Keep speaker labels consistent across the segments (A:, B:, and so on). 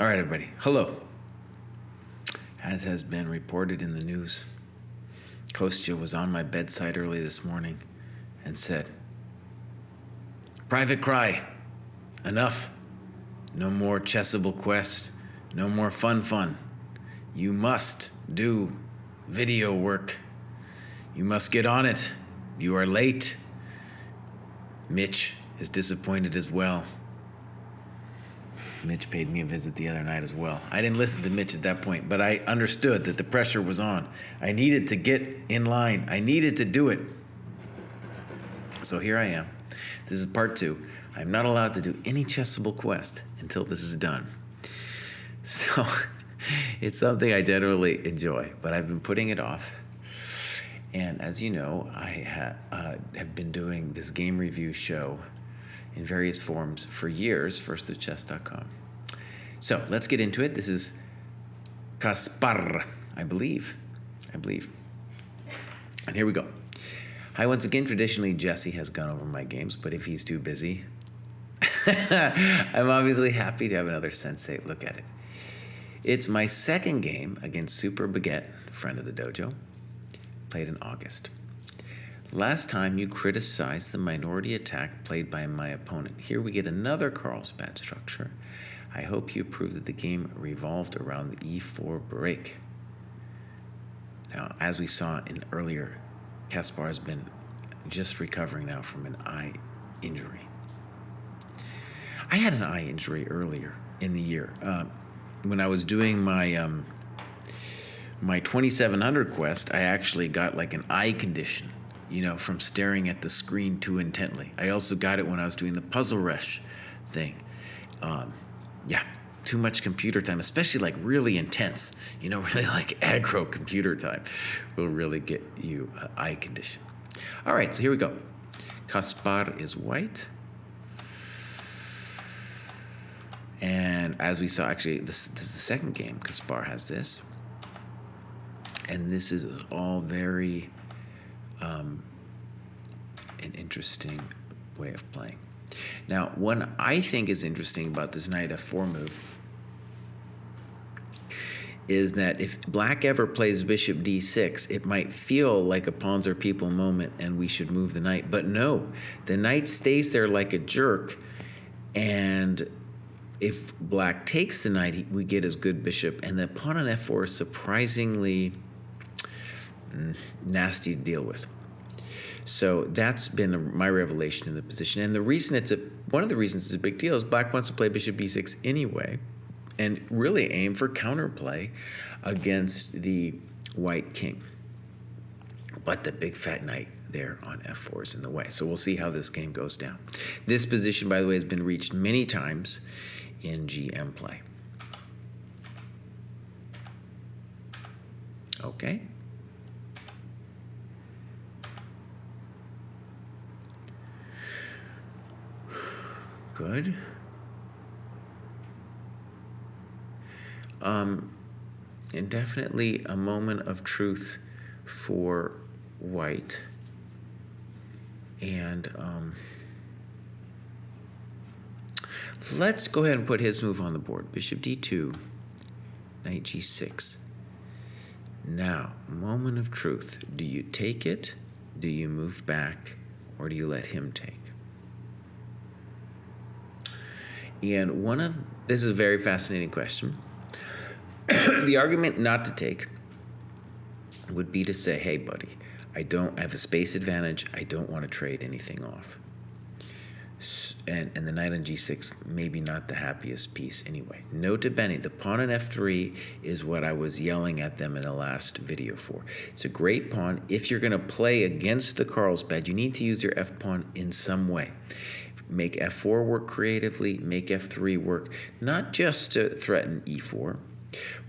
A: All right, everybody. Hello. As has been reported in the news, Kostya was on my bedside early this morning and said, "Private cry. Enough. No more chessable quest. No more fun. You must do video work. You must get on it. You are late." Mitch is disappointed as well. Mitch paid me a visit the other night as well. I didn't listen to Mitch at that point, but I understood that the pressure was on. I needed to get in line. I needed to do it. So here I am. This is part 2. I'm not allowed to do any chessable quest until this is done. So it's something I generally enjoy, but I've been putting it off. And as you know, I have been doing this game review show in various forms for years, first at chess.com. So let's get into it. This is Kaspar, I believe. And here we go. Hi, once again, traditionally Jesse has gone over my games, but if he's too busy, I'm obviously happy to have another sensei look at it. It's my second game against Super Baguette, friend of the dojo, played in August. Last time you criticized the minority attack played by my opponent. Here we get another Carlsbad structure. I hope you approve that the game revolved around the e4 break. Now, as we saw in earlier, Kaspar has been just recovering now from an eye injury. I had an eye injury earlier in the year. When I was doing my 2700 quest, I actually got like an eye condition, from staring at the screen too intently. I also got it when I was doing the Puzzle Rush thing. Too much computer time, especially like really intense, really like aggro computer time will really get you an eye condition. All right, so here we go. Kaspar is white. And as we saw, actually, this is the second game. Kaspar has this. And this is all very an interesting way of playing. Now, what I think is interesting about this knight f4 move is that if black ever plays bishop d6, it might feel like a pawns are people moment and we should move the knight. But no, the knight stays there like a jerk, and if black takes the knight, we get his good bishop, and the pawn on f4 is surprisingly nasty to deal with. So that's been my revelation in the position. And the reason one of the reasons it's a big deal is black wants to play bishop b6 anyway and really aim for counterplay against the white king. But the big fat knight there on f4 is in the way. So we'll see how this game goes down. This position, by the way, has been reached many times in GM play. Okay. Good. And definitely a moment of truth for white. And let's go ahead and put his move on the board. Bishop d2, knight g6. Now, moment of truth. Do you take it? Do you move back? Or do you let him take? And this is a very fascinating question. The argument not to take would be to say, hey, buddy, I have a space advantage. I don't want to trade anything off. And the knight on g6, maybe not the happiest piece anyway. Note to Benny, the pawn on f3 is what I was yelling at them in the last video for. It's a great pawn. If you're going to play against the Carlsbad, you need to use your f-pawn in some way. Make f4 work creatively, make f3 work, not just to threaten e4,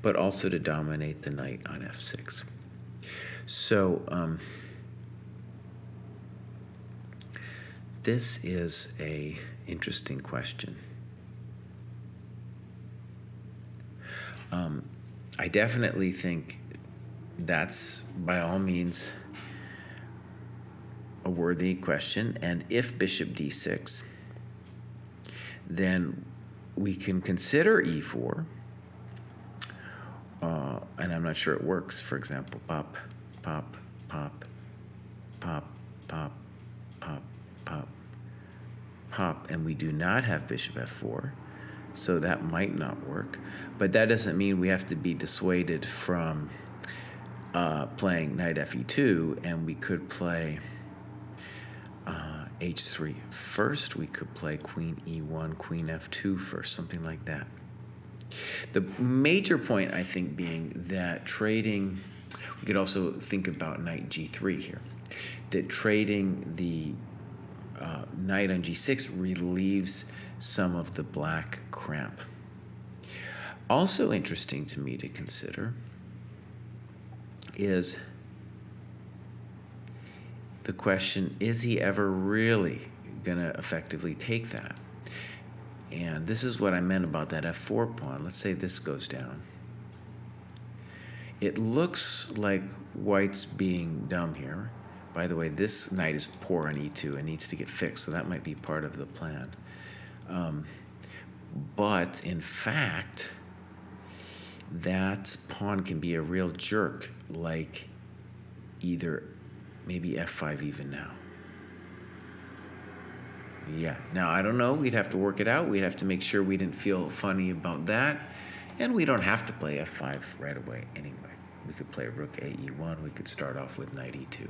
A: but also to dominate the knight on f6. So this is an interesting question. I definitely think that's by all means a worthy question, and if bishop d6, then we can consider e4, and I'm not sure it works. For example, pop, pop, pop, pop, pop, pop, pop, pop, and we do not have bishop f4, so that might not work. But that doesn't mean we have to be dissuaded from playing knight fe2, and we could play h3 first. We could play queen e1, queen f2 first, something like that. The major point, I think, being that trading, we could also think about knight g3 here, that trading the knight on g6 relieves some of the black cramp. Also interesting to me to consider is the question, is he ever really going to effectively take that? And this is what I meant about that f4 pawn. Let's say this goes down. It looks like white's being dumb here. By the way, this knight is poor on e2 and needs to get fixed, so that might be part of the plan. But in fact, that pawn can be a real jerk, like either maybe f5 even now. Yeah, now I don't know, we'd have to work it out. We'd have to make sure we didn't feel funny about that. And we don't have to play f5 right away anyway. We could play rook a e1, we could start off with knight e2.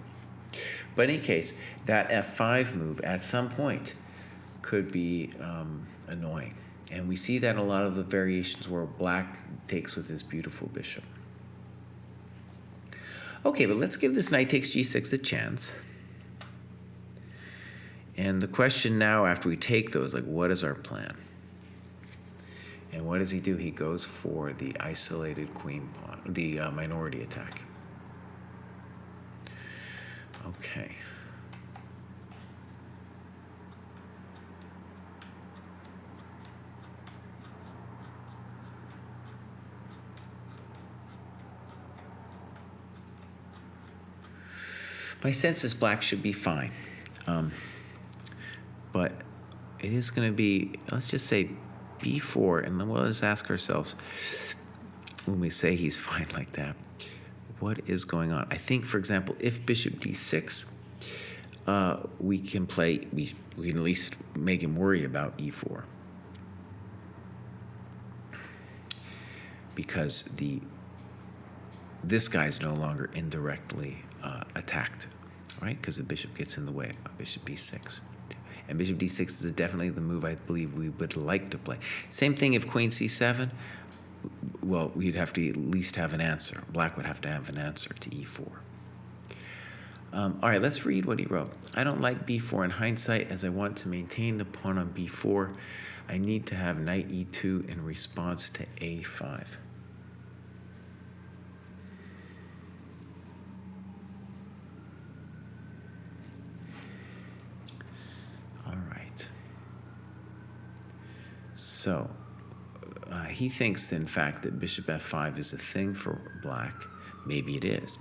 A: But in any case, that f5 move at some point could be annoying. And we see that in a lot of the variations where black takes with his beautiful bishop. Okay, but let's give this knight takes g6 a chance. And the question now, after we take those, like, what is our plan? And what does he do? He goes for the isolated queen pawn, the minority attack. Okay. My sense is black should be fine. But it is going to be, let's just say b4, and then we'll just ask ourselves, when we say he's fine like that, what is going on? I think, for example, if bishop d6, we can at least make him worry about e4. Because this guy's no longer indirectly attacked, right? Because the bishop gets in the way of bishop b6. And bishop d6 is definitely the move I believe we would like to play. Same thing if queen c7. Well, we'd have to at least have an answer. Black would have to have an answer to e4. All right, let's read what he wrote. I don't like b4 in hindsight, as I want to maintain the pawn on b4. I need to have knight e2 in response to a5. So he thinks, in fact, that bishop f5 is a thing for black. Maybe it is.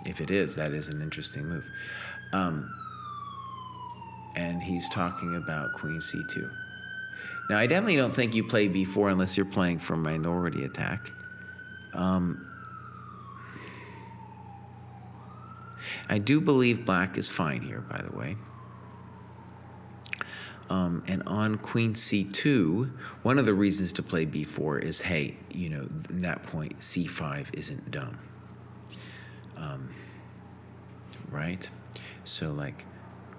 A: If it is, that is an interesting move. And he's talking about queen c2. Now, I definitely don't think you play b4 unless you're playing for minority attack. I do believe black is fine here, by the way. And on queen c2, one of the reasons to play b4 is, hey, you know, in that point, c5 isn't dumb. Right? So, like,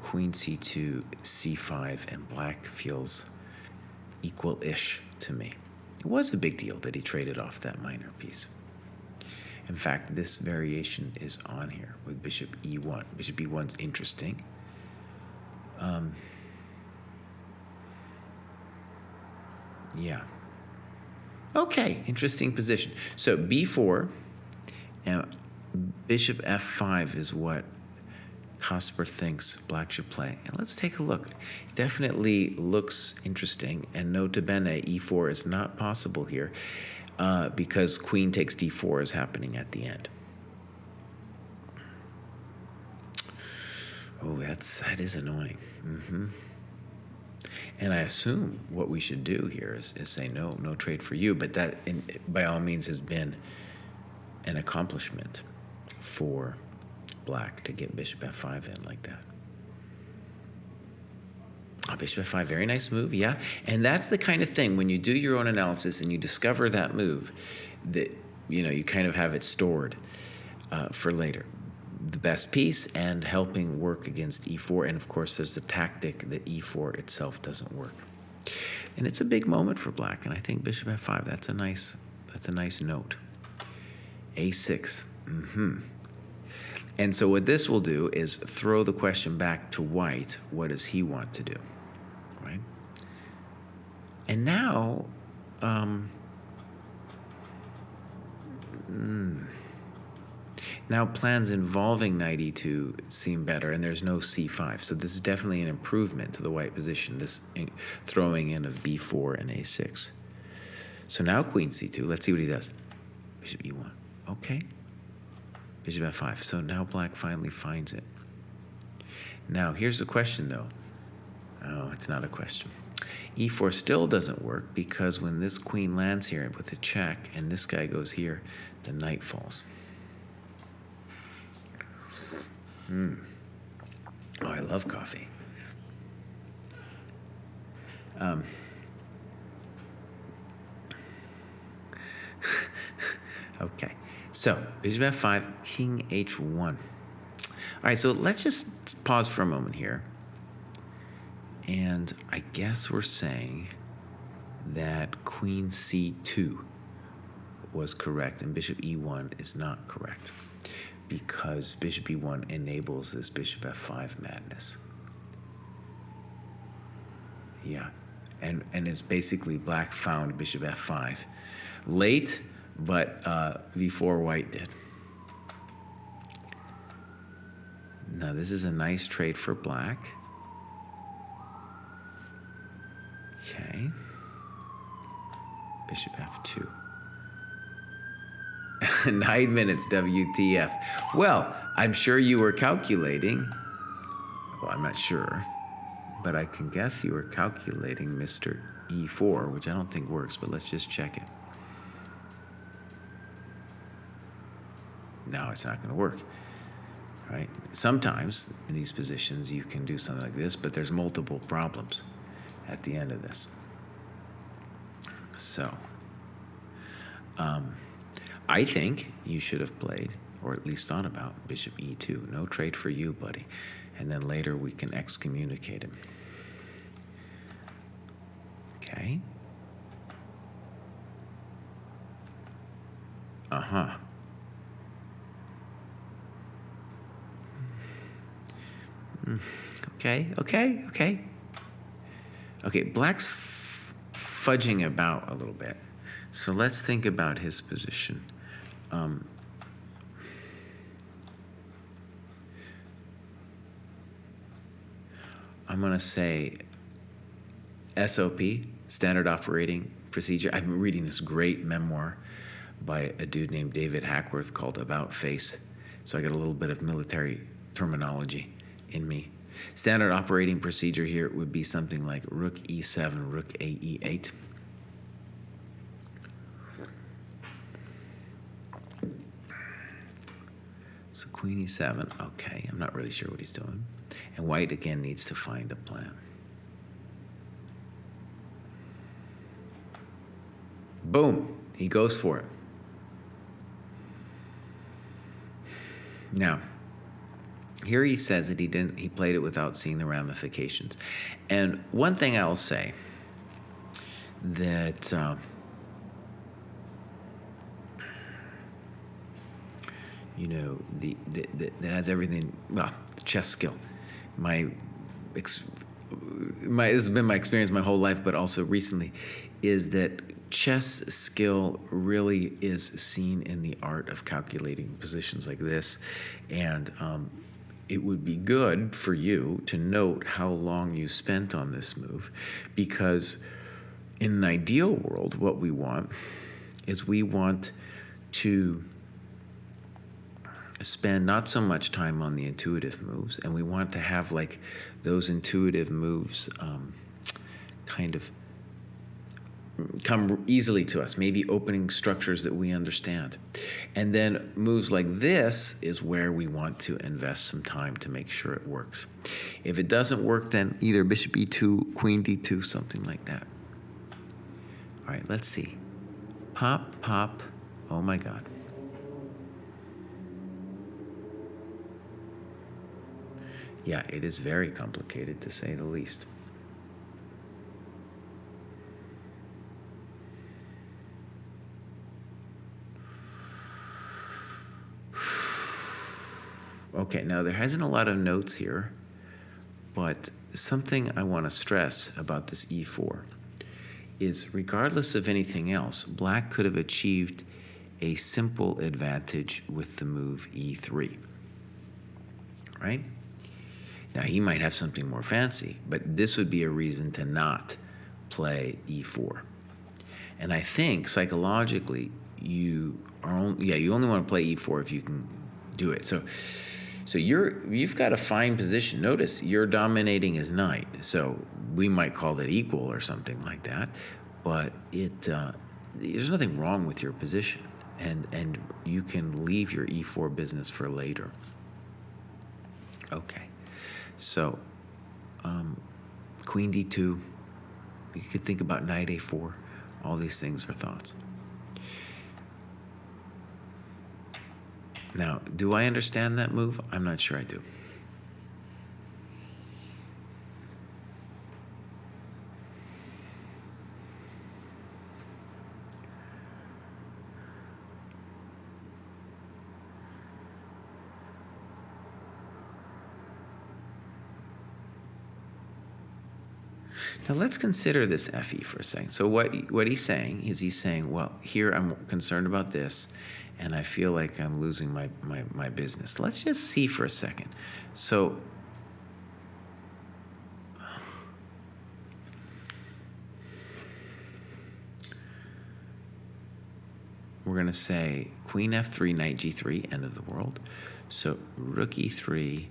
A: queen c2, c5, and black feels equal-ish to me. It was a big deal that he traded off that minor piece. In fact, this variation is on here with bishop e1. Bishop e1's interesting. Yeah. Okay, interesting position. So b4 and bishop f5 is what Kasper thinks black should play. And let's take a look. Definitely looks interesting. And nota bene, e4 is not possible here because queen takes d4 is happening at the end. Oh, that is annoying. And I assume what we should do here is say no trade for you. But that, by all means, has been an accomplishment for black to get bishop f5 in like that. Oh, bishop f5, very nice move, yeah. And that's the kind of thing, when you do your own analysis and you discover that move, that, you know, you kind of have it stored for later. The best piece and helping work against e4. And of course, there's the tactic that e4 itself doesn't work. And it's a big moment for black, and I think bishop f5, that's a nice note. a6. And so what this will do is throw the question back to white. What does he want to do? Right? And now, now plans involving knight e2 seem better, and there's no c5. So this is definitely an improvement to the white position, this throwing in of b4 and a6. So now queen c2. Let's see what he does. Bishop e1. Okay. Bishop f5. So now black finally finds it. Now, here's the question, though. Oh, it's not a question. e4 still doesn't work because when this queen lands here with a check and this guy goes here, the knight falls. Oh, I love coffee. Okay, so bishop f5, king h1. All right, so let's just pause for a moment here. And I guess we're saying that queen c2 was correct and bishop e1 is not correct, because bishop e1 enables this bishop f5 madness. Yeah, and it's basically black found bishop f5 late, but before white did. Now this is a nice trade for black. Okay, bishop f2. 9 minutes, WTF. Well, I'm sure you were calculating. Well, I'm not sure, but I can guess you were calculating Mr. E4, which I don't think works, but let's just check it. No, it's not going to work, right? Sometimes in these positions you can do something like this, but there's multiple problems at the end of this. So, I think you should have played, or at least thought about, bishop e2. No trade for you, buddy. And then later we can excommunicate him. Okay. Uh-huh. Okay. Okay, black's fudging about a little bit. So let's think about his position. I'm going to say SOP, Standard Operating Procedure. I'm reading this great memoir by a dude named David Hackworth called About Face. So I got a little bit of military terminology in me. Standard operating procedure here would be something like rook e7, rook a e8. So queen e7, okay, I'm not really sure what he's doing. And white again needs to find a plan. Boom, he goes for it. Now, here he says that he played it without seeing the ramifications. And one thing I'll say that you know, that has everything, well, chess skill. This has been my experience my whole life, but also recently, is that chess skill really is seen in the art of calculating positions like this. And it would be good for you to note how long you spent on this move, because in an ideal world, what we want is we want to spend not so much time on the intuitive moves, and we want to have like those intuitive moves kind of come easily to us, maybe opening structures that we understand. And then moves like this is where we want to invest some time to make sure it works. If it doesn't work, then either bishop e2, queen d2, something like that. All right, let's see. Pop, pop. Oh my God. Yeah, it is very complicated, to say the least. Okay, now there hasn't a lot of notes here, but something I want to stress about this e4 is, regardless of anything else, black could have achieved a simple advantage with the move e3, right? Now, he might have something more fancy, but this would be a reason to not play e4. And I think psychologically, you only want to play e4 if you can do it. So you've got a fine position. Notice you're dominating his knight. So we might call it equal or something like that, but there's nothing wrong with your position, and you can leave your e4 business for later. Okay, so queen d2. You could think about knight a4. All these things are thoughts. Now, do I understand that move? I'm not sure I do. Now let's consider this FE for a second. So what he's saying is, well, here I'm concerned about this, and I feel like I'm losing my business. Let's just see for a second. So we're going to say queen f3, knight g3, end of the world. So rook e3,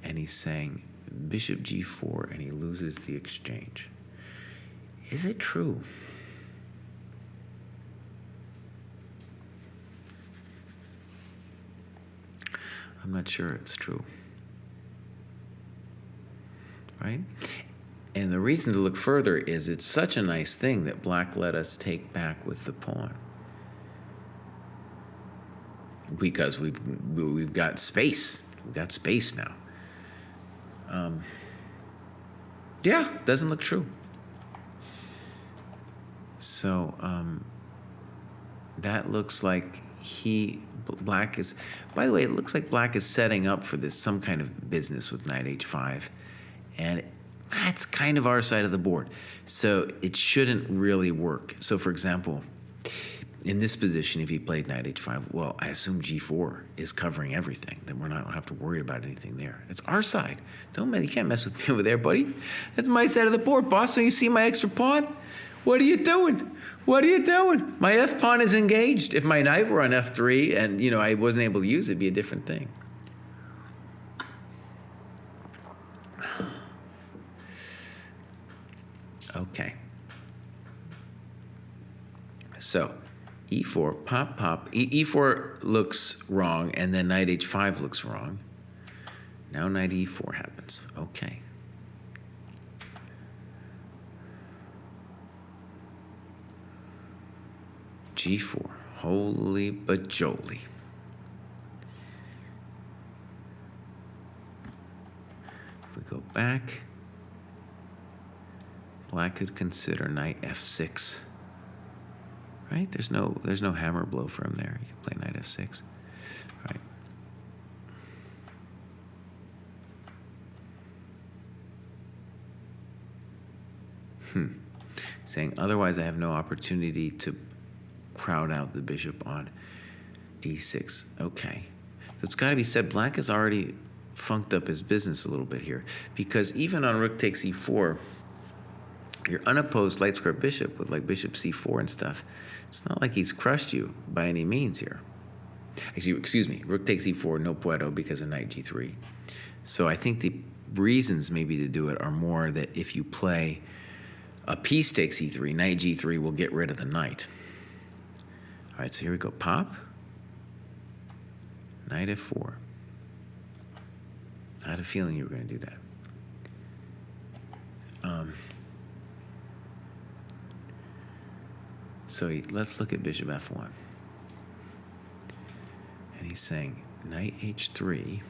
A: and he's saying bishop g4, and he loses the exchange. Is it true? I'm not sure it's true. Right? And the reason to look further is it's such a nice thing that black let us take back with the pawn. Because we've got space. We've got space now. Yeah, doesn't look true. So that looks like black is, by the way, it looks like black is setting up for this, some kind of business with knight h5. And that's kind of our side of the board. So it shouldn't really work. So for example, in this position, if he played knight h5, well, I assume g4 is covering everything. Then we don't have to worry about anything there. It's our side. You can't mess with me over there, buddy. That's my side of the board, boss. So you see my extra pawn? What are you doing? What are you doing? My f pawn is engaged. If my knight were on f3 and I wasn't able to use it, it'd be a different thing. Okay. So e4, pop, pop. E4 looks wrong, and then knight h5 looks wrong. Now knight e4 happens. Okay. g4. Holy bajoli. If we go back, black could consider knight f6. Right? There's no hammer blow for him there. You can play knight f6. Right. Saying otherwise I have no opportunity to crowd out the bishop on d6. Okay. So it's got to be said, black has already funked up his business a little bit here, because even on rook takes e4, your unopposed light square bishop with like bishop c4 and stuff, it's not like he's crushed you by any means here. Excuse me, rook takes e4, no puedo because of knight g3. So I think the reasons maybe to do it are more that if you play A piece takes e3. Knight g3 will get rid of the knight. All right, so here we go. Pop. Knight f4. I had a feeling you were going to do that. So let's look at bishop f1. And he's saying knight h3.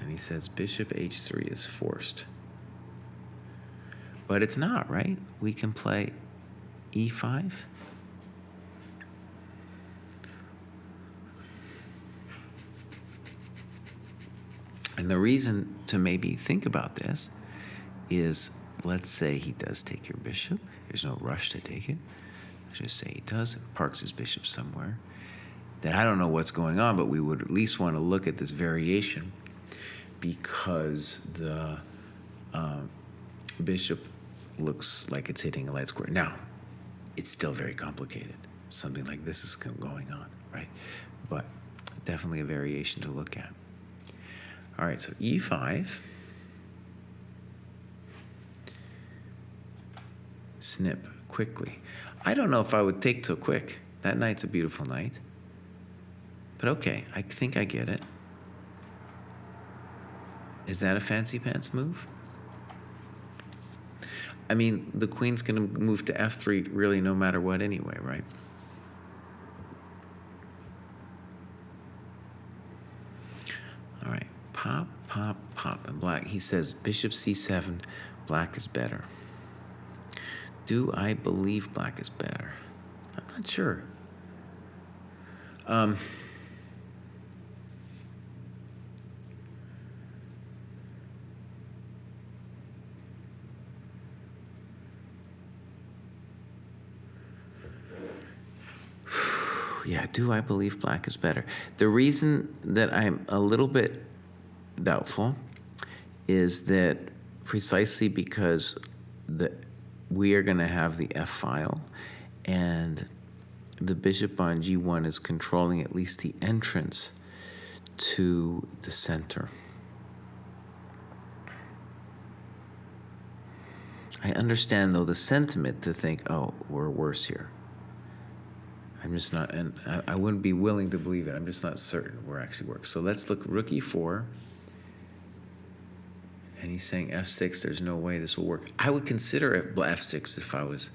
A: And he says bishop h3 is forced. But it's not, right? We can play e5. And the reason to maybe think about this is, let's say he does take your bishop. There's no rush to take it. Let's just say he does and parks his bishop somewhere. Then I don't know what's going on, but we would at least want to look at this variation because the bishop looks like it's hitting a light square. Now, it's still very complicated. Something like this is going on, right? But definitely a variation to look at. All right, so e5. Snip quickly. I don't know if I would take so quick. That knight's a beautiful knight. But okay, I think I get it. Is that a fancy pants move? I mean, the queen's going to move to f3 really no matter what anyway, right? All right, pop, pop, pop. And black, he says bishop c7, black is better. Do I believe black is better? I'm not sure. Yeah, do I believe black is better? The reason that I'm a little bit doubtful is that precisely because we are going to have the f file, and the bishop on g1 is controlling at least the entrance to the center. I understand, though, the sentiment to think, oh, we're worse here. I'm just not, and I wouldn't be willing to believe it. I'm just not certain where it actually works. So let's look rook e4. And he's saying f6, there's no way this will work. I would consider f6 if I was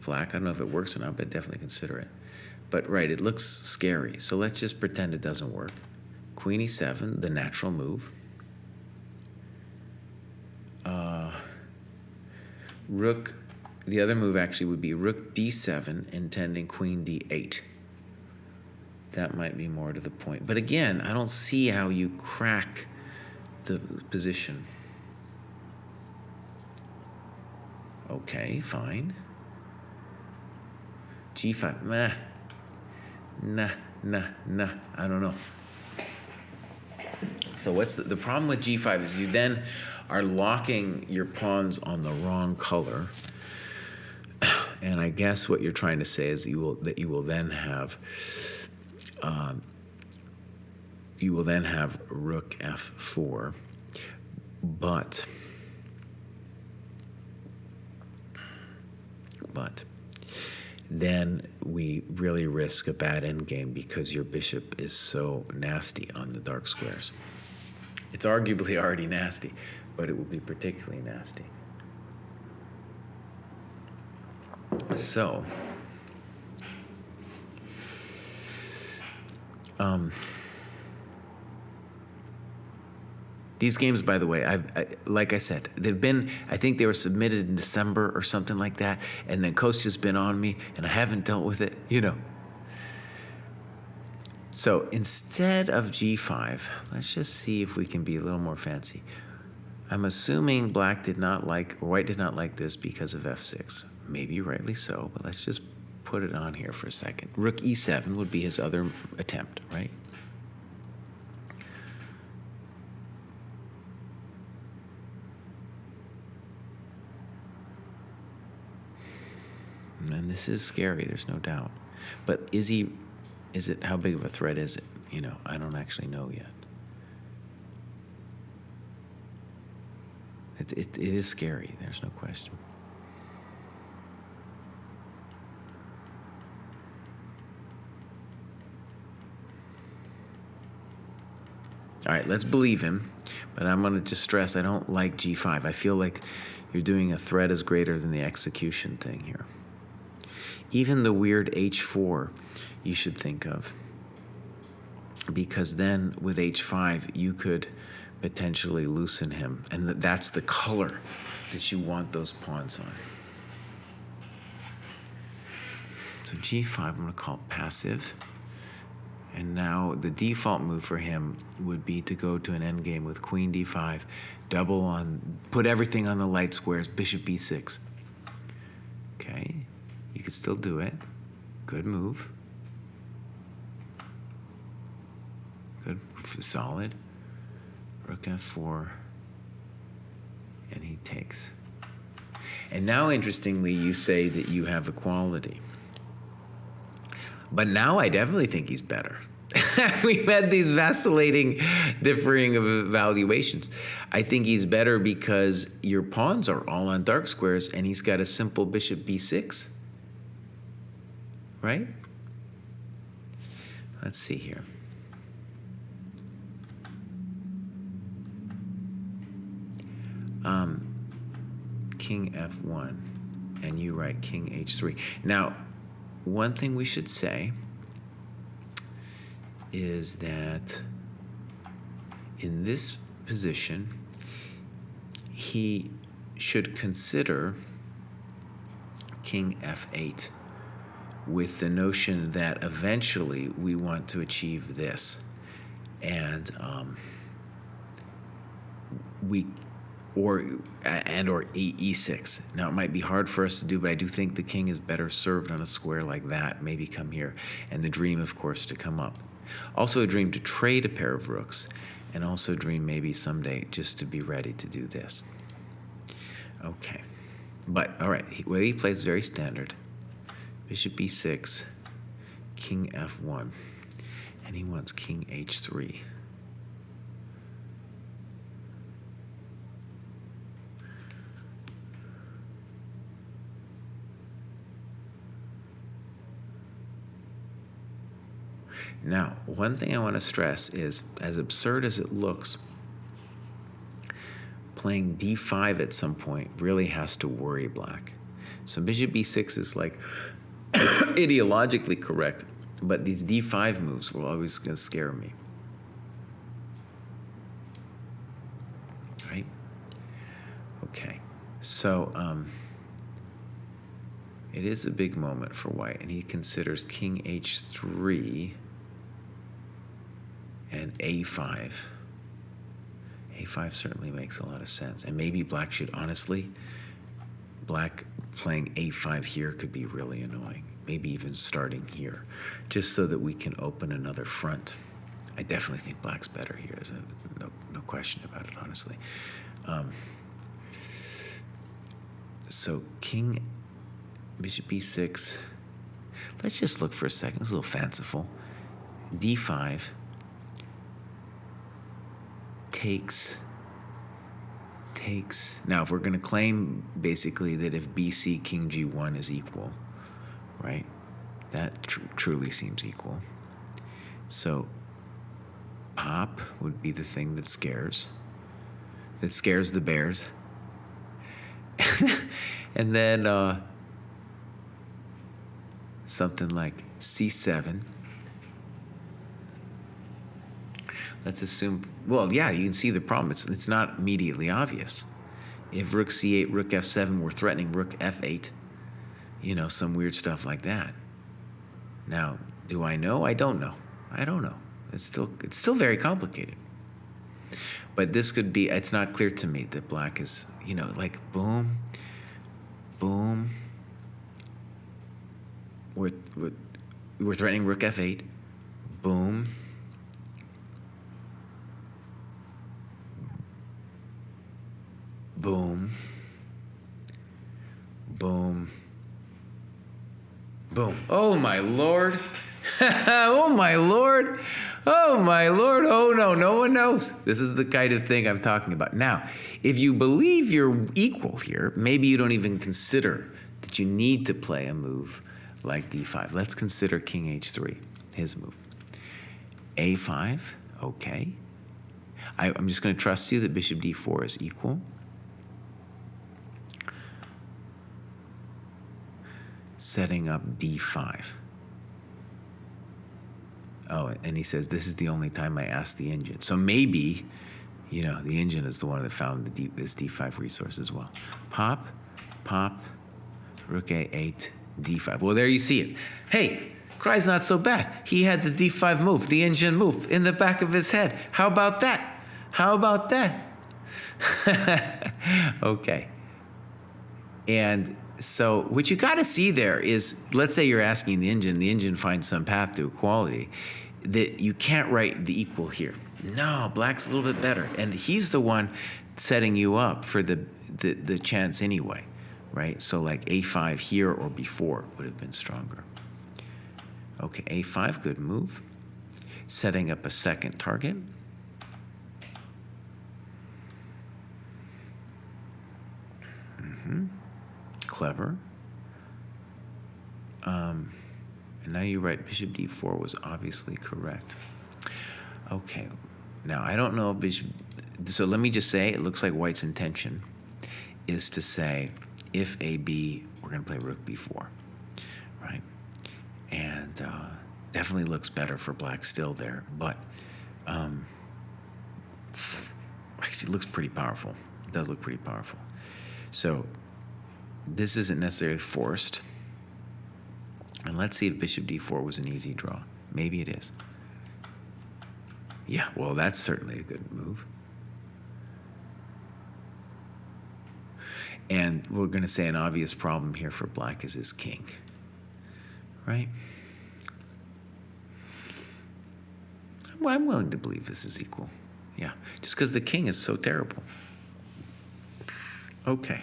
A: black. I don't know if it works or not, but I'd definitely consider it. But right, it looks scary. So let's just pretend it doesn't work. Queen e7, the natural move. Rook, the other move actually would be rook d7, intending queen d8. That might be more to the point. But again, I don't see how you crack the position. Okay, fine. g5, nah, I don't know. So what's the problem with g5 is you then are locking your pawns on the wrong color. And I guess what you're trying to say is you will then have rook f4, but then we really risk a bad endgame because your bishop is so nasty on the dark squares. It's arguably already nasty, but it will be particularly nasty. So, these games, by the way, like I said, they've been, I think they were submitted in December or something like that, and then Kostya's been on me, and I haven't dealt with it, you know. So instead of g5, let's just see if we can be a little more fancy. I'm assuming black did not like, or white did not like this because of f6. Maybe rightly so, but let's just put it on here for a second. Rook e7 would be his other attempt, right? And this is scary, there's no doubt. But is it, how big of a threat is it? You know, I don't actually know yet. It is scary. There's no question. All right, let's believe him. But I'm going to just stress, I don't like G5. I feel like you're doing a threat is greater than the execution thing here. Even the weird H4 you should think of. Because then with H5, you could potentially loosen him. And that's the color that you want those pawns on. So G5, I'm going to call passive. And now the default move for him would be to go to an endgame with Queen D5, double on, put everything on the light squares, Bishop B6. Okay, you could still do it. Good move. Good, solid. Rook F4, and he takes. And now, interestingly, you say that you have equality. But now I definitely think he's better. We've had these vacillating, differing of evaluations. I think he's better because your pawns are all on dark squares and he's got a simple bishop b6. Right? Let's see here. King f1, and you write king h3. Now, one thing we should say is that in this position, he should consider king f8 with the notion that eventually we want to achieve this. And or e6. Now, it might be hard for us to do, but I do think the king is better served on a square like that. Maybe come here. And the dream, of course, to come up. Also a dream to trade a pair of rooks. And also a dream maybe someday just to be ready to do this. Okay. But, all right, what he plays is very standard. Bishop b6, king f1. And he wants king h3. Now, one thing I want to stress is, as absurd as it looks, playing d5 at some point really has to worry black. So bishop b6 is like ideologically correct, but these d5 moves will always scare me. Right? Okay. So it is a big moment for white, and he considers king h3 and a5. a5 certainly makes a lot of sense. And maybe black should, honestly, black playing a5 here could be really annoying. Maybe even starting here, just so that we can open another front. I definitely think black's better here. There's no question about it, honestly. So king, bishop b6. Let's just look for a second. It's a little fanciful. d5. Takes. Now, if we're going to claim basically that if BC king G1 is equal, right? That truly seems equal. So pop would be the thing that scares the bears. And then something like C7. Let's assume, well, yeah, you can see the problem. It's not immediately obvious. If rook c8, rook f7, we're threatening rook f8, some weird stuff like that. Now, do I know? I don't know. It's still very complicated. But this could be, it's not clear to me that black is, like boom, boom. We're threatening rook f8, boom. Boom, boom, boom. Oh, my Lord. Oh, my Lord. Oh, my Lord. Oh, no, no one knows. This is the kind of thing I'm talking about. Now, if you believe you're equal here, maybe you don't even consider that you need to play a move like d5. Let's consider king h3, his move. a5, okay. I'm just going to trust you that bishop d4 is equal. Setting up d5. Oh, and he says, this is the only time I asked the engine. So maybe, the engine is the one that found this d5 resource as well. Pop, pop, rook a8, d5. Well, there you see it. Hey, Cry's not so bad. He had the d5 move, the engine move, in the back of his head. How about that? How about that? Okay. And so what you got to see there is, let's say you're asking the engine finds some path to equality, that you can't write the equal here. No, black's a little bit better. And he's the one setting you up for the chance anyway, right? So like a5 here or before would have been stronger. Okay, a5, good move. Setting up a second target. Clever. And now you write bishop d4 was obviously correct. Okay, now I don't know if bishop, so let me just say, it looks like white's intention is to say, if AB, we're going to play rook b4, right? And definitely looks better for black still there, but actually it looks pretty powerful. It does look pretty powerful. So this isn't necessarily forced. And let's see if bishop d4 was an easy draw. Maybe it is. Yeah, well, that's certainly a good move. And we're going to say an obvious problem here for black is his king, right? Well, I'm willing to believe this is equal. Yeah, just because the king is so terrible. Okay.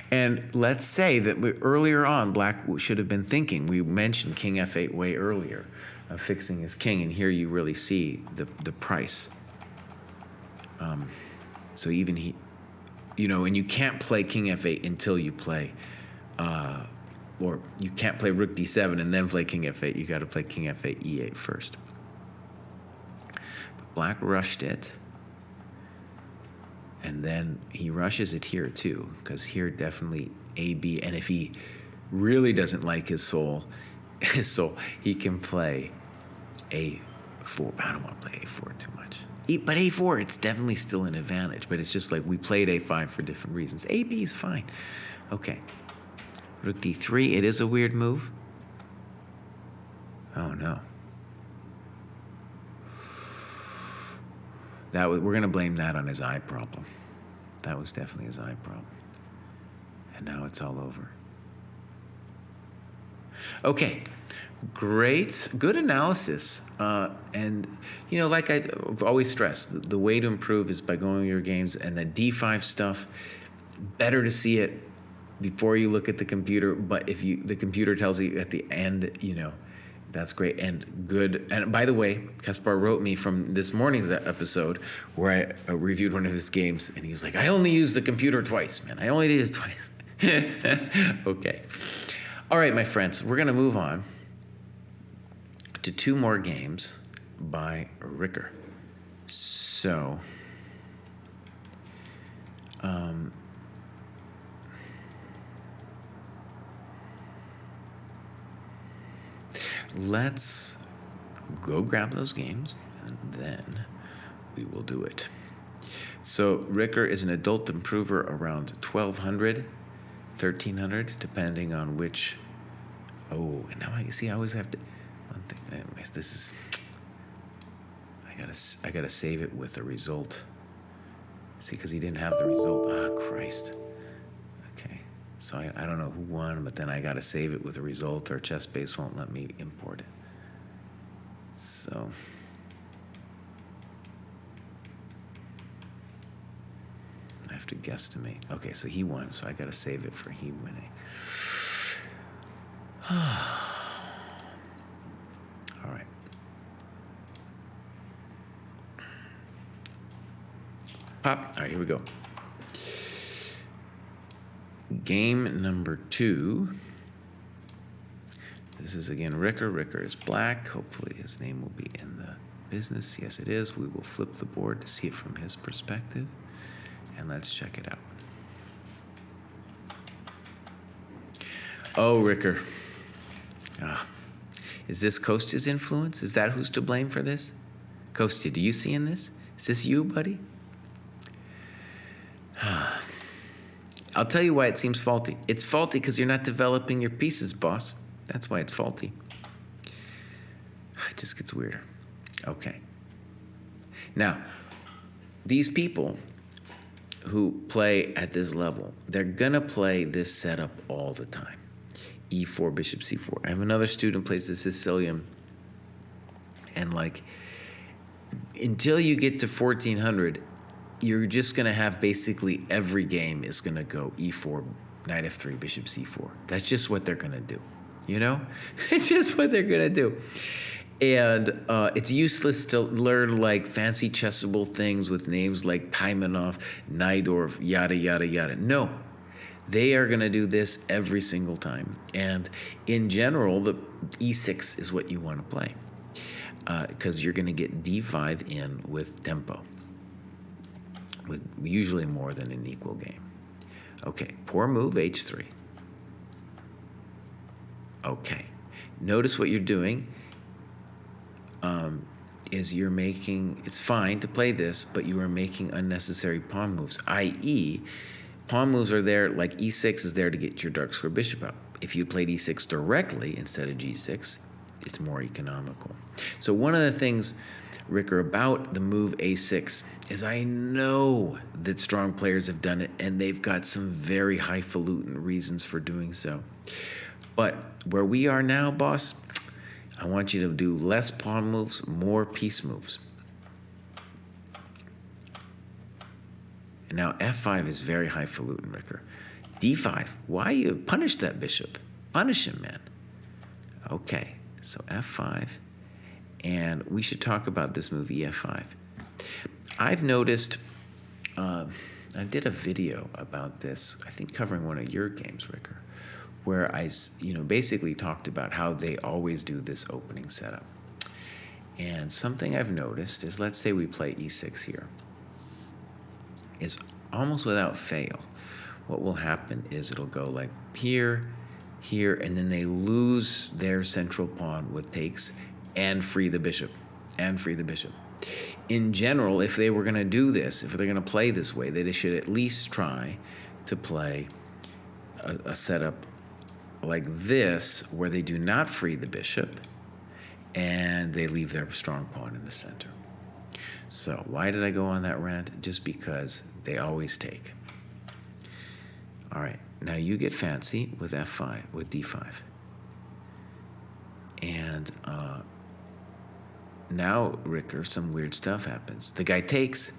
A: And let's say that earlier on, black should have been thinking, we mentioned king f8 way earlier, fixing his king, and here you really see the price. So even he, and you can't play king f8 until you play, or you can't play rook d7 and then play king f8. You got to play king f8, e8 first. But black rushed it. And then he rushes it here too, because here definitely AB. And if he really doesn't like his soul, he can play A4. I don't want to play A4 too much. But A4, it's definitely still an advantage. But it's just like we played A5 for different reasons. AB is fine. Okay. Rook D3, it is a weird move. Oh no. We're going to blame that on his eye problem. That was definitely his eye problem. And now it's all over. Okay, great, good analysis. And, like I've always stressed, the way to improve is by going to your games, and the D5 stuff, better to see it before you look at the computer. But if the computer tells you at the end, that's great and good. And by the way, Kaspar wrote me from this morning's episode where I reviewed one of his games, and he was like, I only used the computer twice, man. I only did it twice. Okay. All right, my friends, we're going to move on to 2 more games by Ricker. So, let's go grab those games, and then we will do it. So Ricker is an adult improver around 1,200, 1,300, depending on which. Oh, and now I always have to. One thing. Anyways, this is. I gotta save it with a result. See, because he didn't have the result. Ah, Christ. Okay. So I don't know who won, but then I got to save it with a result, or ChessBase won't let me import it. So I have to guesstimate. Okay, so he won, so I got to save it for he winning. Pop. All right, here we go. Game number 2. This is again Ricker. Ricker is black. Hopefully his name will be in the business. Yes, it is. We will flip the board to see it from his perspective. And let's check it out. Oh, Ricker. Is this Kostya's influence? Is that who's to blame for this? Kostya, do you see in this? Is this you, buddy? I'll tell you why it seems faulty. It's faulty because you're not developing your pieces, boss. That's why it's faulty. It just gets weirder. Okay. Now, these people who play at this level, they're going to play this setup all the time. E4, bishop c4. I have another student plays the Sicilian, and like, until you get to 1400, you're just going to have basically every game is going to go e4, knight f3, bishop c4. That's just what they're going to do. You know? It's just what they're going to do. And it's useless to learn like fancy chessable things with names like Paimanov, Najdorf, yada, yada, yada. No. They are going to do this every single time. And in general, the e6 is what you want to play because you're going to get d5 in with tempo, with usually more than an equal game. Okay, poor move, h3. Okay, notice what you're doing is you're making, it's fine to play this, but you are making unnecessary pawn moves, i.e., pawn moves are there, like e6 is there to get your dark square bishop out. If you played e6 directly instead of g6, it's more economical. So one of the things, Ricker, about the move a6 is I know that strong players have done it, and they've got some very highfalutin reasons for doing so. But where we are now, boss, I want you to do less pawn moves, more piece moves. And now f5 is very highfalutin, Ricker. d5, why you punish that bishop? Punish him, man. Okay, so f5. And we should talk about this move, ef5. I've noticed, I did a video about this, I think covering one of your games, Ricker, where I basically talked about how they always do this opening setup. And something I've noticed is, let's say we play e6 here, is almost without fail, what will happen is it'll go like here, here, and then they lose their central pawn with takes and free the bishop, In general, if they were going to do this, if they're going to play this way, they should at least try to play a setup like this, where they do not free the bishop and they leave their strong pawn in the center. So why did I go on that rant? Just because they always take. All right, now you get fancy with f5, with d5. And now, Ricker, some weird stuff happens. The guy takes.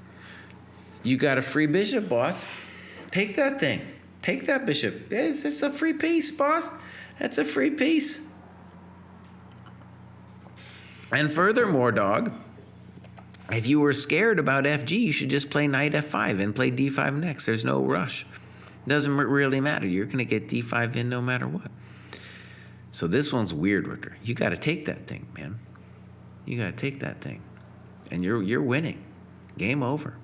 A: You got a free bishop, boss. Take that thing. Take that bishop. It's a free piece, boss. That's a free piece. And furthermore, dog, if you were scared about FG, you should just play knight f5 and play d5 next. There's no rush. Doesn't really matter. You're going to get d5 in no matter what. So this one's weird, Ricker. You got to take that thing, man. You got to take that thing. And you're winning. Game over.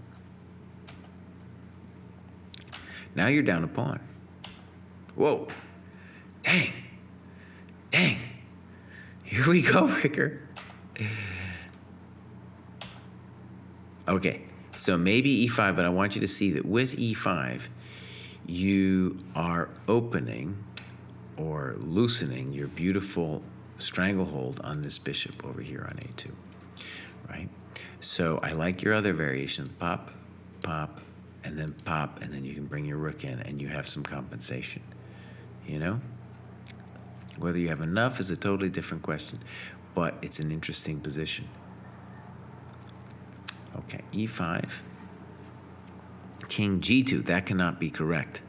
A: Now you're down a pawn. Whoa. Dang. Dang. Here we go, Ricker. Okay, so maybe e5, but I want you to see that with e5, you are opening or loosening your beautiful stranglehold on this bishop over here on a2, right? So I like your other variation, pop, pop, and then you can bring your rook in and you have some compensation, you know? Whether you have enough is a totally different question, but it's an interesting position. Okay, e5, king g2, that cannot be correct.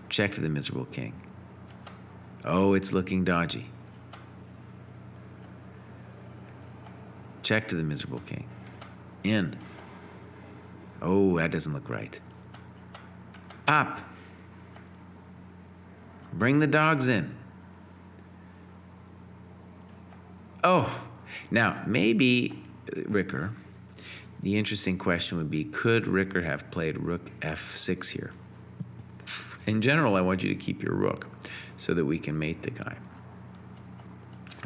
A: Check to the miserable king. Oh, it's looking dodgy. Check to the miserable king. In. Oh, that doesn't look right. Pop. Bring the dogs in. Oh, now maybe Ricker, the interesting question would be, could Ricker have played rook f6 here? In general, I want you to keep your rook so that we can mate the guy.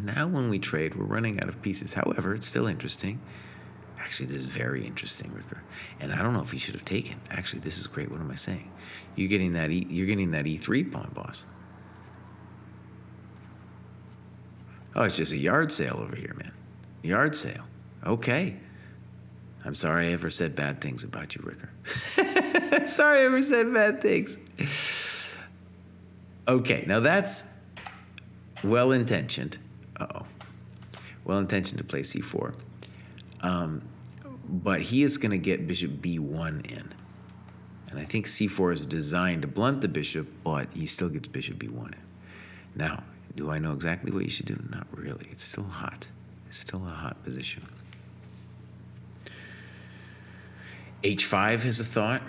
A: Now when we trade, we're running out of pieces. However, it's still interesting. Actually, this is very interesting, Ricker. And I don't know if you should have taken. Actually, this is great. What am I saying? You're getting that E3 pawn, boss. Oh, it's just a yard sale over here, man. Yard sale. Okay. I'm sorry I ever said bad things about you, Ricker. I'm sorry I ever said bad things. Okay, now that's well-intentioned. Uh-oh. Well-intentioned to play c4. But he is going to get bishop b1 in. And I think c4 is designed to blunt the bishop, but he still gets bishop b1 in. Now, do I know exactly what you should do? Not really. It's still hot. It's still a hot position. h5 is a thought.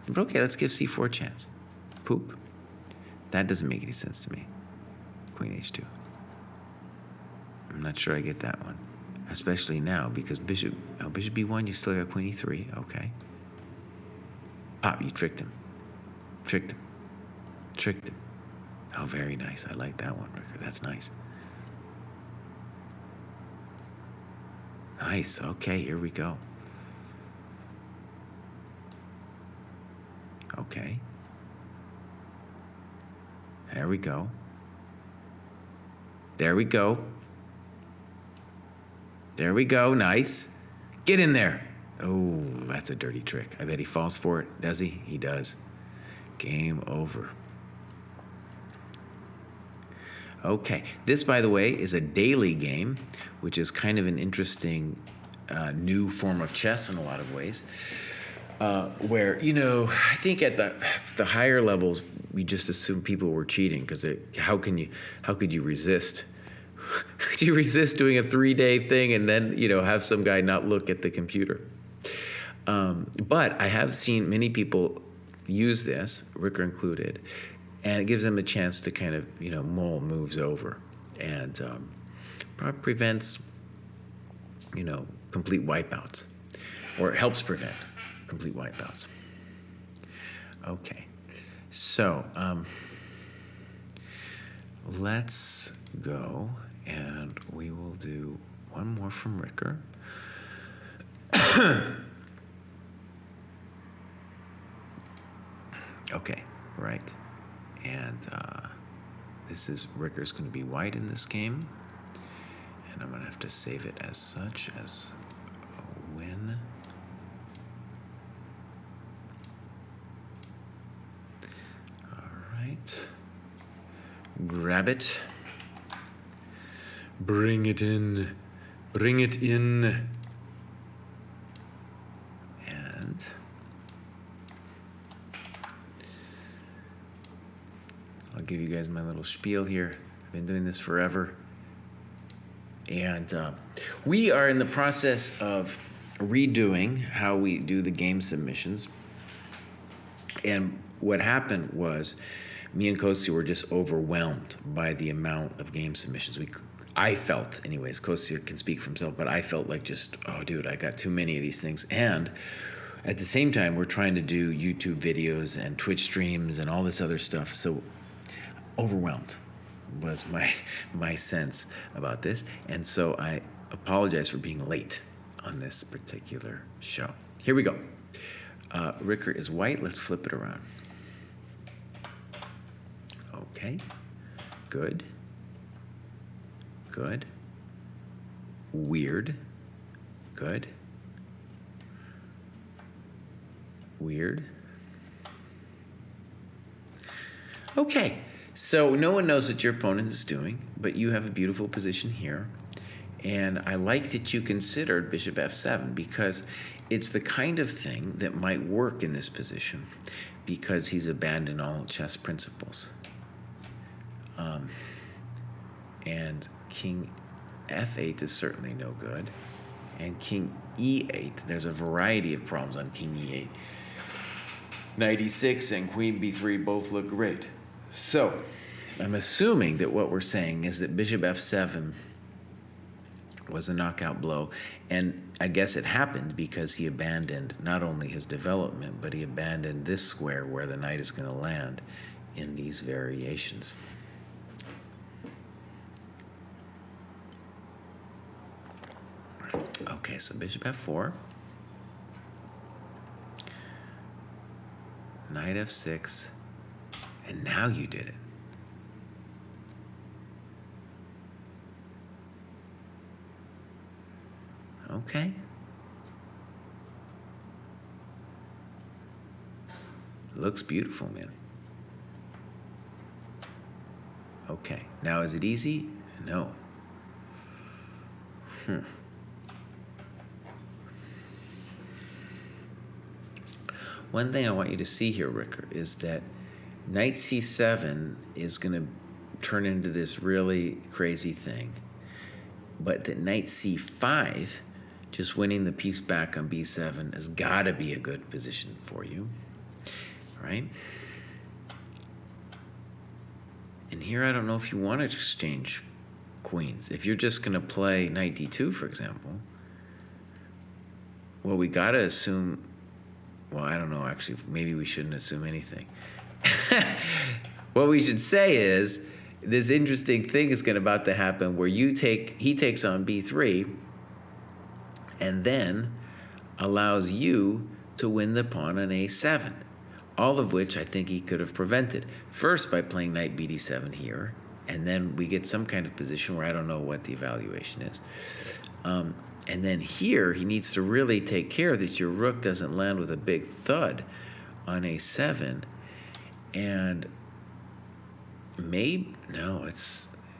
A: But okay, let's give c4 a chance. Poop. That doesn't make any sense to me. Queen h2. I'm not sure I get that one. Especially now, because bishop b1, you still got queen e3. Okay. Pop, you tricked him. Tricked him. Tricked him. Oh, very nice. I like that one, Ricker. That's nice. Nice. Okay, here we go. Okay. There we go. There we go. There we go. Nice. Get in there. Oh, that's a dirty trick. I bet he falls for it. Does he? He does. Game over. Okay. This, by the way, is a daily game, which is kind of an interesting new form of chess in a lot of ways. Where, I think at the higher levels, we just assumed people were cheating because how could you resist? Could you resist doing a 3-day thing and then, have some guy not look at the computer? But I have seen many people use this, Ricker included, and it gives them a chance to kind of, mull moves over and prevents, complete wipeouts, or it helps prevent complete wipeouts. Okay, so let's go and we will do one more from Ricker. Okay, right. And this is Ricker's going to be white in this game. And I'm going to have to save it as such, as a win. All right. Grab it. Bring it in. Bring it in. And I'll give you guys my little spiel here. I've been doing this forever. And we are in the process of redoing how we do the game submissions. And what happened was me and Kosi were just overwhelmed by the amount of game submissions. I felt, anyways, Kosi can speak for himself, but I felt like just, oh, dude, I got too many of these things. And at the same time, we're trying to do YouTube videos and Twitch streams and all this other stuff. So overwhelmed was my sense about this. And so I apologize for being late on this particular show. Here we go. Ricker is white. Let's flip it around. Okay. Good. Good. Weird. Good. Weird. Okay. So no one knows what your opponent is doing, but you have a beautiful position here. And I like that you considered bishop f7 because it's the kind of thing that might work in this position because he's abandoned all chess principles. And king f8 is certainly no good. and king e8. There's a variety of problems on king e8. Knight e6 and queen b3 both look great. So I'm assuming that what we're saying is that bishop f7 was a knockout blow, and I guess it happened because he abandoned not only his development, but he abandoned this square where the knight is going to land in these variations. Okay, so bishop f4, knight f6, and now you did it. Okay. Looks beautiful, man. Okay. Now, is it easy? No. One thing I want you to see here, Ricker, is that knight c7 is going to turn into this really crazy thing. But that knight c5, just winning the piece back on b7, has got to be a good position for you, right? And here I don't know if you want to exchange queens. If you're just going to play knight d2, for example, well, we got to assume, well, I don't know, actually, maybe we shouldn't assume anything. What we should say is, this interesting thing is about to happen where he takes on b3 and then allows you to win the pawn on a7, all of which I think he could have prevented. First by playing knight bd7 here, and then we get some kind of position where I don't know what the evaluation is. And then here, he needs to really take care that your rook doesn't land with a big thud on a7. And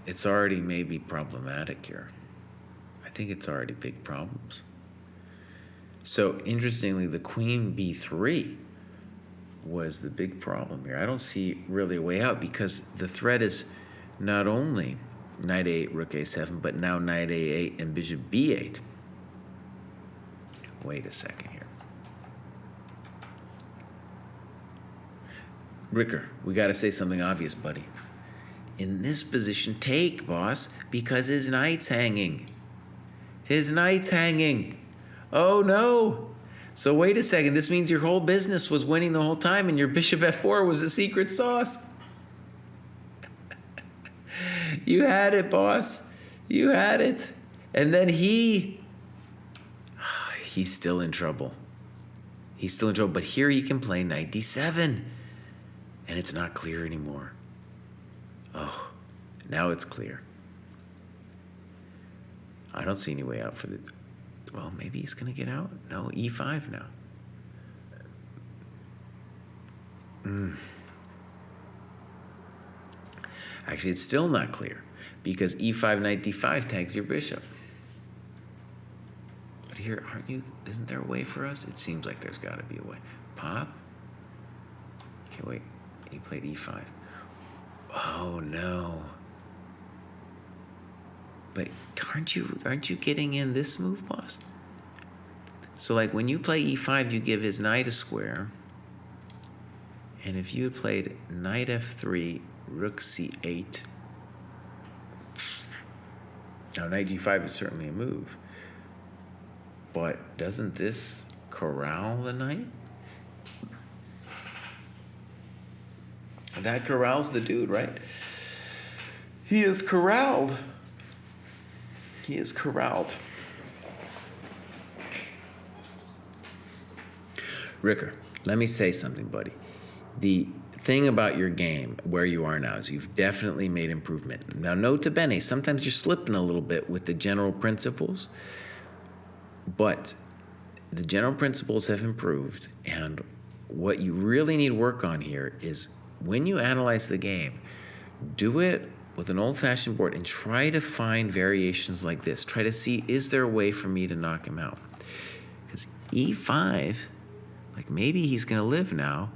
A: it's already maybe problematic here. I think it's already big problems. So interestingly, the queen b3 was the big problem here. I don't see really a way out because the threat is not only knight a8, rook a7, but now knight a8 and bishop b8. Wait a second here. Ricker, we got to say something obvious, buddy. In this position, take, boss, because his knight's hanging. His knight's hanging. Oh, no. So wait a second. This means your whole business was winning the whole time, and your bishop f4 was the secret sauce. You had it, boss. You had it. And then he's still in trouble. He's still in trouble. But here he can play knight d7. And it's not clear anymore. Oh, now it's clear. I don't see any way out for the... Well, maybe he's going to get out. No, e5 now. Actually, it's still not clear because e5, knight d5 tags your bishop. But here, isn't there a way for us? It seems like there's got to be a way. Pop. Okay, wait. He played e5. Oh, no. But aren't you getting in this move, boss? So, like, when you play e5, you give his knight a square. And if you had played knight f3, rook c8. Now, knight g5 is certainly a move. But doesn't this corral the knight? That corrals the dude, right? He is corralled. He is corralled. Ricker, let me say something, buddy. The thing about your game, where you are now, is you've definitely made improvement. Now, nota bene, sometimes you're slipping a little bit with the general principles, but the general principles have improved, and what you really need work on here is when you analyze the game, do it with an old-fashioned board and try to find variations like this. Try to see, is there a way for me to knock him out? Because e5, like maybe he's going to live now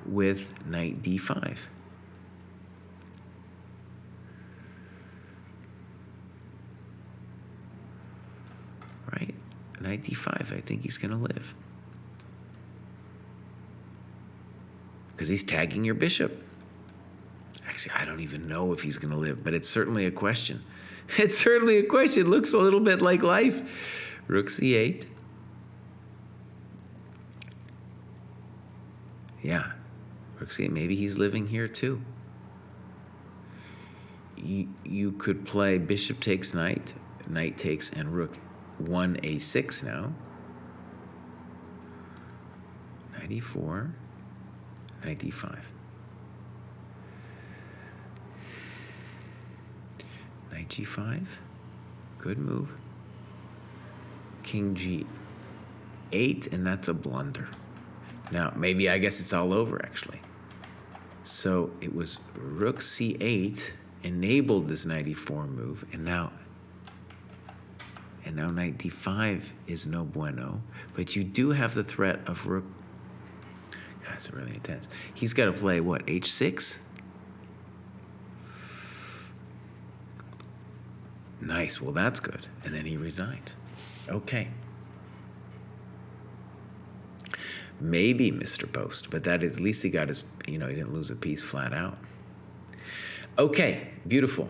A: with knight d5. Right? knight d5. I think he's going to live. Because he's tagging your bishop. Actually, I don't even know if he's going to live, but it's certainly a question. It's certainly a question. It looks a little bit like life. Rook c8. Yeah. Rook c8. Maybe he's living here too. You could play bishop takes knight, knight takes, and rook 1a6 now. Knight e4, knight d5. Knight g5, good move. King g8, and that's a blunder. Now, maybe I guess it's all over, actually. So it was rook c8 enabled this knight e4 move, and now knight d5 is no bueno. But you do have the threat of rook. That's really intense. He's got to play, what, h6? Nice. Well, that's good. And then he resigns. Okay. Maybe Mr. Post, but at least he got his, he didn't lose a piece flat out. Okay, beautiful.